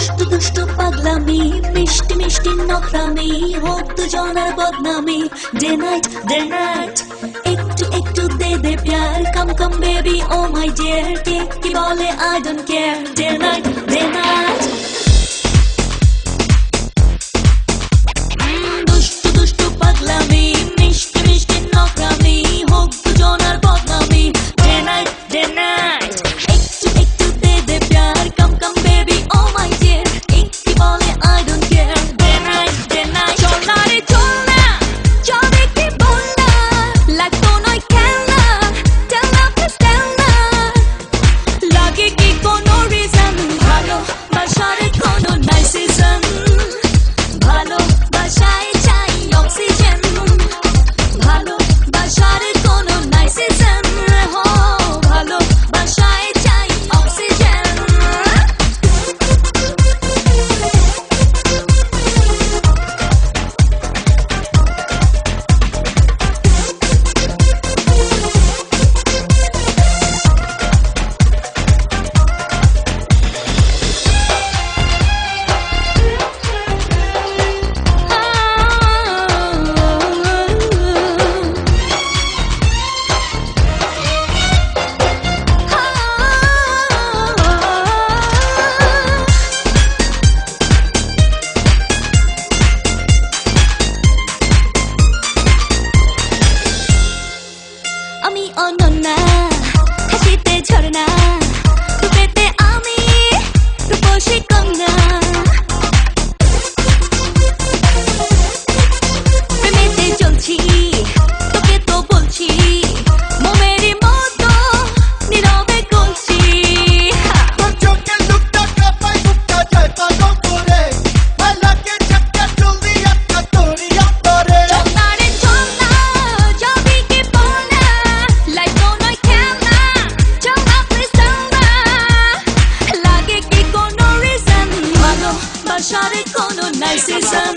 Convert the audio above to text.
দুষ্টু দুষ্টু পাগলামি মিষ্টি মিষ্টি নখরামি হোক দুজনের বদনামি ডে নাইট একটু একটু দে দে প্যার কাম come baby O my dear কে কি বলে I don't care day night দুষ্টু দুষ্টু পাগলামি মিষ্টি মিষ্টি নখরামি হোক দুজনের বদনামি ডে নাইট একটু একটু দে দে প্যার কাম come baby O my dear কে কি বলে I don't care day night চল না রে চল না চল দেখি বল না লাগতো নয় খেলনা টেল না প্লিজ টেল না লাগে কি কোনো রিজন ভালো বাসারে কোনো নাই সিজন ভালো বাসায় চাই অক্সিজেন ভালো বাসারে কোনো নাই সিজন ভালো বাসায় চাই অক্সিজেন আমি অনন্যা হাসিতে ঝরনা রূপেতে আমি রূপসী কন্যা প্রেমেতে চলছি তোকে তো বলছি মোমেরই মতো নীরবে গলছি চোখের লুকটা কাঁপাই বুকটা যায় পাগল করে লাগে ঝটকা জলদি একটা তোরি অন্তরে চল না রে চল না যাবি কি বল না লাগতো নয় খেলনা চল না প্লিজ টেল না লাগে কি কোনো রিজন ভালো বাসারে কোনো নাই সিজন